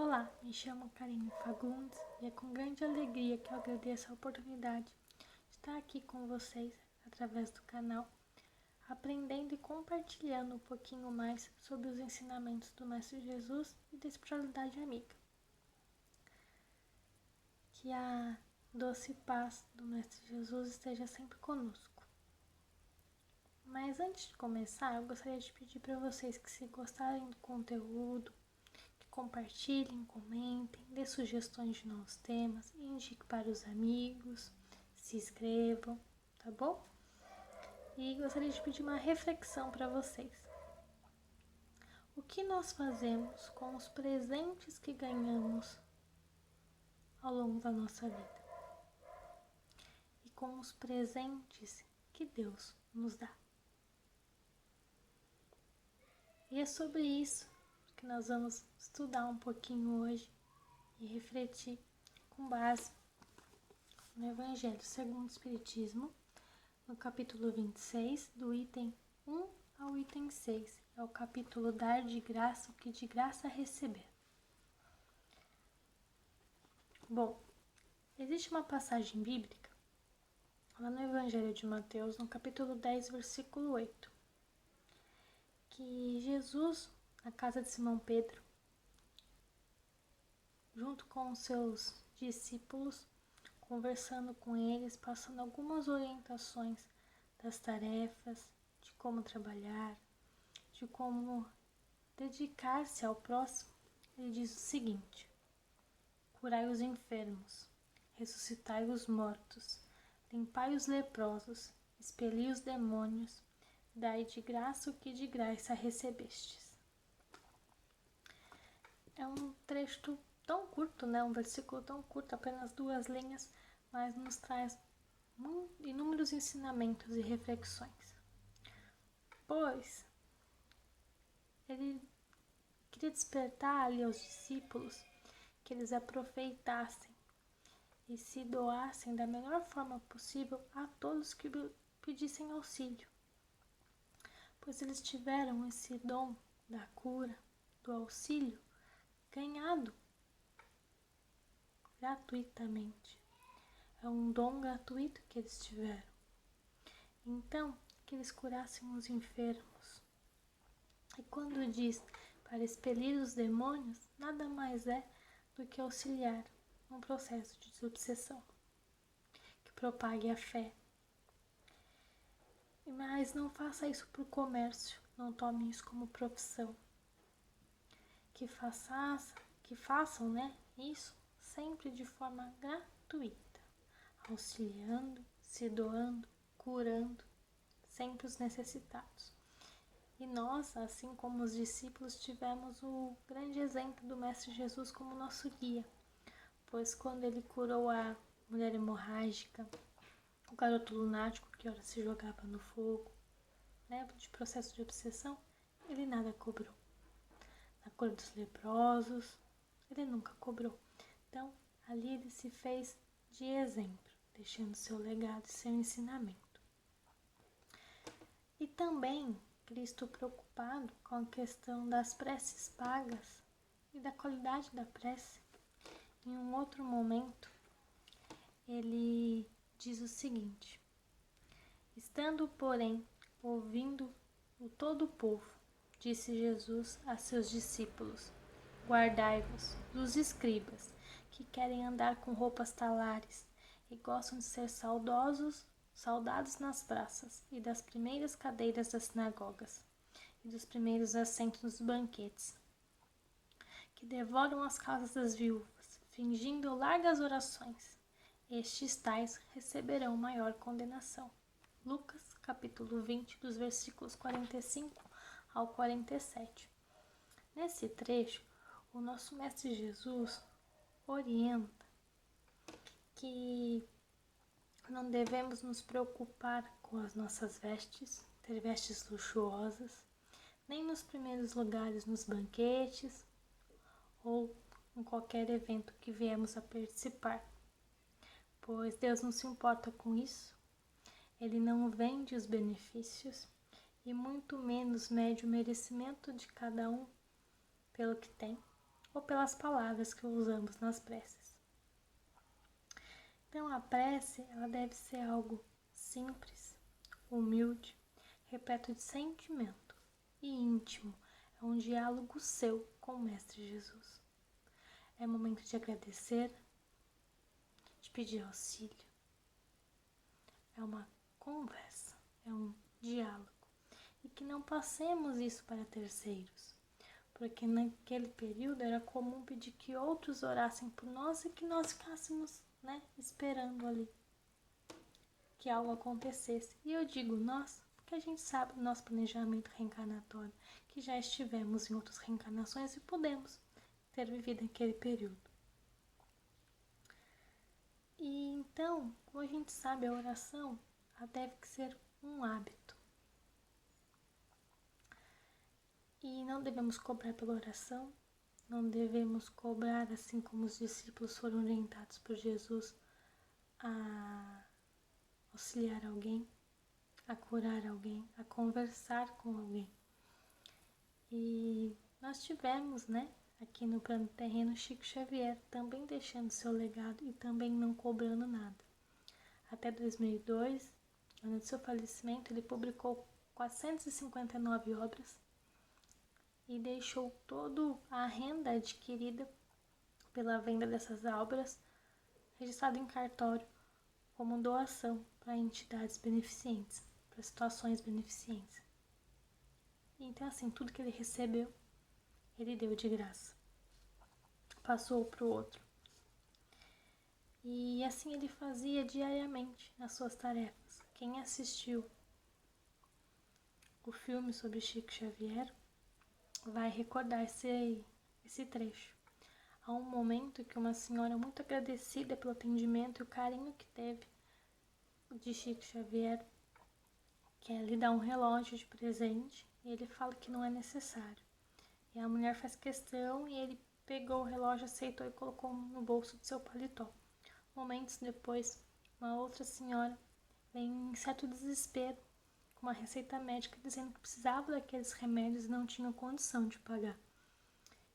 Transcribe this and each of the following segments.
Olá, me chamo Karine Fagundes e é com grande alegria que eu agradeço a oportunidade de estar aqui com vocês através do canal, aprendendo e compartilhando um pouquinho mais sobre os ensinamentos do Mestre Jesus e da espiritualidade amiga. Que a doce paz do Mestre Jesus esteja sempre conosco. Mas antes de começar, eu gostaria de pedir para vocês que, se gostarem do conteúdo, compartilhem, comentem, dê sugestões de novos temas, indique para os amigos, se inscrevam, tá bom? E gostaria de pedir uma reflexão para vocês. O que nós fazemos com os presentes que ganhamos ao longo da nossa vida? E com os presentes que Deus nos dá? E é sobre isso que nós vamos estudar um pouquinho hoje e refletir com base no Evangelho segundo o Espiritismo, no capítulo 26, do item 1 ao item 6. É o capítulo Dar de Graça o que de graça receber. Bom, existe uma passagem bíblica lá no Evangelho de Mateus, no capítulo 10, versículo 8, que Jesus, na casa de Simão Pedro, junto com os seus discípulos, conversando com eles, passando algumas orientações das tarefas, de como trabalhar, de como dedicar-se ao próximo. Ele diz o seguinte: curai os enfermos, ressuscitai os mortos, limpai os leprosos, expeli os demônios, dai de graça o que de graça recebestes. É um trecho tão curto, um versículo tão curto, apenas 2 linhas, mas nos traz inúmeros ensinamentos e reflexões. Pois ele queria despertar ali aos discípulos que eles aproveitassem e se doassem da melhor forma possível a todos que pedissem auxílio, pois eles tiveram esse dom da cura, do auxílio, ganhado gratuitamente. É um dom gratuito que eles tiveram. Então, que eles curassem os enfermos. E quando diz para expelir os demônios, nada mais é do que auxiliar um processo de desobsessão, que propague a fé. Mas não faça isso por comércio, não tome isso como profissão. Que façam, isso sempre de forma gratuita, auxiliando, se doando, curando, sempre os necessitados. E nós, assim como os discípulos, tivemos o grande exemplo do Mestre Jesus como nosso guia, pois quando ele curou a mulher hemorrágica, o garoto lunático que ora se jogava no fogo, de processo de obsessão, ele nada cobrou. Na cura dos leprosos, ele nunca cobrou. Então, ali ele se fez de exemplo, deixando seu legado e seu ensinamento. E também Cristo, preocupado com a questão das preces pagas e da qualidade da prece, em um outro momento, ele diz o seguinte: estando, porém, ouvindo o todo o povo, disse Jesus a seus discípulos: guardai-vos dos escribas, que querem andar com roupas talares e gostam de ser saudados nas praças e das primeiras cadeiras das sinagogas e dos primeiros assentos nos banquetes, que devoram as casas das viúvas, fingindo largas orações. Estes tais receberão maior condenação. Lucas, capítulo 20, dos versículos 45 ao 47. Nesse trecho, o nosso Mestre Jesus orienta que não devemos nos preocupar com as nossas vestes, ter vestes luxuosas, nem nos primeiros lugares nos banquetes ou em qualquer evento que viemos a participar, pois Deus não se importa com isso. Ele não vende os benefícios e muito menos mede o merecimento de cada um pelo que tem ou pelas palavras que usamos nas preces. Então a prece, ela deve ser algo simples, humilde, repleto de sentimento e íntimo. É um diálogo seu com o Mestre Jesus. É momento de agradecer, de pedir auxílio. É uma conversa, é um diálogo. E que não passemos isso para terceiros, porque naquele período era comum pedir que outros orassem por nós e que nós ficássemos, esperando ali que algo acontecesse. E eu digo nós, porque a gente sabe do nosso planejamento reencarnatório, que já estivemos em outras reencarnações e podemos ter vivido aquele período. E então, como a gente sabe, a oração ela deve ser um hábito. E não devemos cobrar pela oração, não devemos cobrar, assim como os discípulos foram orientados por Jesus, a auxiliar alguém, a curar alguém, a conversar com alguém. E nós tivemos, aqui no plano terreno, Chico Xavier, também deixando seu legado e também não cobrando nada. Até 2002, ano de seu falecimento, ele publicou 459 obras e deixou toda a renda adquirida pela venda dessas obras registrada em cartório como doação para entidades beneficentes, para situações beneficentes. Então, assim, tudo que ele recebeu, ele deu de graça. Passou para o outro. E assim ele fazia diariamente nas suas tarefas. Quem assistiu o filme sobre Chico Xavier vai recordar esse trecho. Há um momento que uma senhora muito agradecida pelo atendimento e o carinho que teve de Chico Xavier quer lhe dar um relógio de presente e ele fala que não é necessário. E a mulher faz questão e ele pegou o relógio, aceitou e colocou no bolso de seu paletó. Momentos depois, uma outra senhora vem em certo desespero com uma receita médica dizendo que precisava daqueles remédios e não tinha condição de pagar.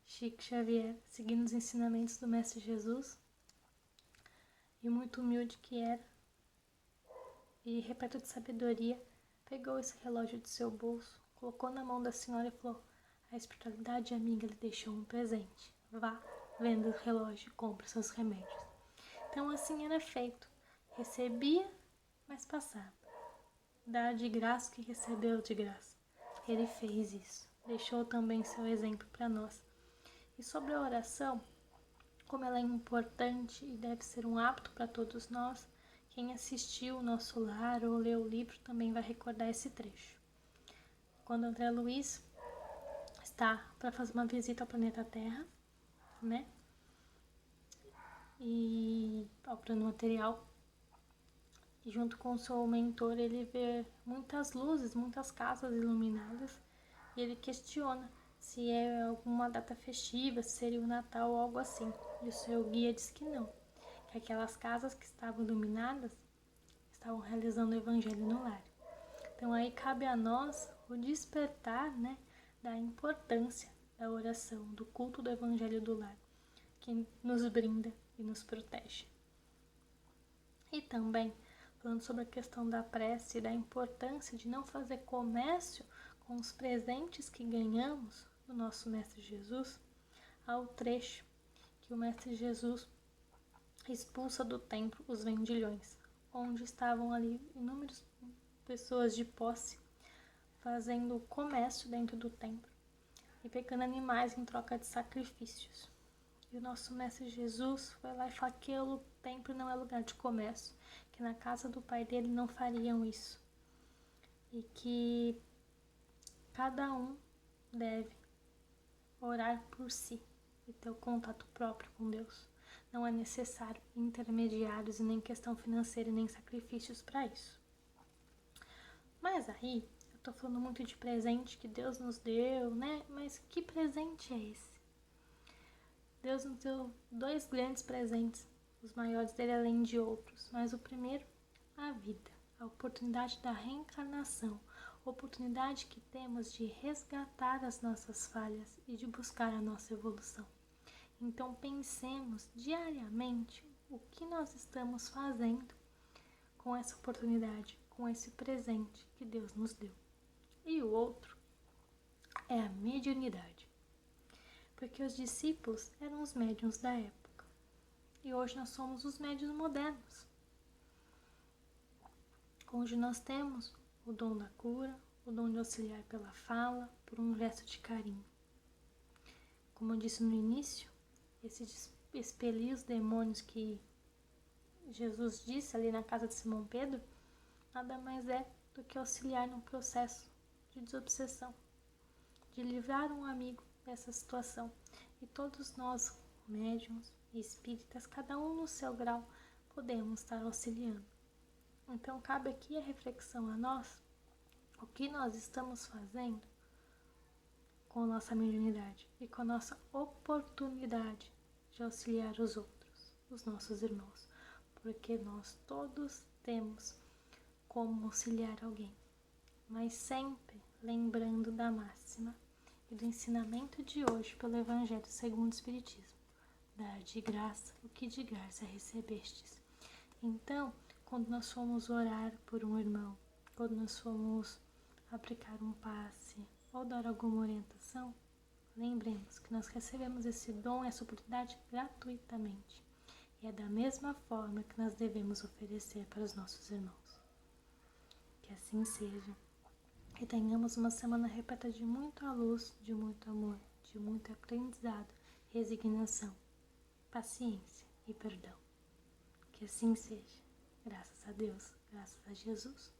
Chico Xavier, seguindo os ensinamentos do Mestre Jesus, e muito humilde que era, e repleto de sabedoria, pegou esse relógio de seu bolso, colocou na mão da senhora e falou: a espiritualidade amiga lhe deixou um presente. Vá, venda o relógio e compre seus remédios. Então assim era feito. Recebia, mas passava. Dar de graça o que recebeu de graça. Ele fez isso. Deixou também seu exemplo para nós. E sobre a oração, como ela é importante e deve ser um hábito para todos nós, quem assistiu o Nosso Lar ou leu o livro também vai recordar esse trecho. Quando André Luiz está para fazer uma visita ao planeta Terra, e ao plano material, e junto com o seu mentor ele vê muitas luzes, muitas casas iluminadas, e ele questiona se é alguma data festiva, se seria o Natal ou algo assim. E o seu guia diz que não, que aquelas casas que estavam iluminadas estavam realizando o Evangelho no lar. Então aí cabe a nós o despertar, da importância da oração, do culto do Evangelho do lar, que nos brinda e nos protege. E também, falando sobre a questão da prece e da importância de não fazer comércio com os presentes que ganhamos do nosso Mestre Jesus, há o trecho que o Mestre Jesus expulsa do templo os vendilhões, onde estavam ali inúmeras pessoas de posse fazendo comércio dentro do templo e pegando animais em troca de sacrifícios. E o nosso Mestre Jesus foi lá e falou que o templo não é lugar de comércio, que na casa do Pai dele não fariam isso. E que cada um deve orar por si e ter o contato próprio com Deus. Não é necessário intermediários e nem questão financeira e nem sacrifícios para isso. Mas aí, eu tô falando muito de presente que Deus nos deu, Mas que presente é esse? Deus nos deu 2 grandes presentes, os maiores dele além de outros, mas o primeiro, a vida, a oportunidade da reencarnação, a oportunidade que temos de resgatar as nossas falhas e de buscar a nossa evolução. Então pensemos diariamente o que nós estamos fazendo com essa oportunidade, com esse presente que Deus nos deu. E o outro é a mediunidade, porque os discípulos eram os médiuns da época e hoje nós somos os médiuns modernos. Hoje nós temos o dom da cura, o dom de auxiliar pela fala, por um gesto de carinho. Como eu disse no início, esse expelir os demônios que Jesus disse ali na casa de Simão Pedro, nada mais é do que auxiliar no processo de desobsessão, de livrar um amigo dessa situação. E todos nós, médiuns e espíritas, cada um no seu grau, podemos estar auxiliando. Então cabe aqui a reflexão a nós, o que nós estamos fazendo com a nossa mediunidade e com a nossa oportunidade de auxiliar os outros, os nossos irmãos, porque nós todos temos como auxiliar alguém, mas sempre lembrando da máxima e do ensinamento de hoje pelo Evangelho segundo o Espiritismo: dar de graça o que de graça recebestes. Então, quando nós formos orar por um irmão, quando nós formos aplicar um passe ou dar alguma orientação, lembremos que nós recebemos esse dom, essa oportunidade gratuitamente. E é da mesma forma que nós devemos oferecer para os nossos irmãos. Que assim seja. Que tenhamos uma semana repleta de muita luz, de muito amor, de muito aprendizado, resignação, paciência e perdão. Que assim seja. Graças a Deus, graças a Jesus.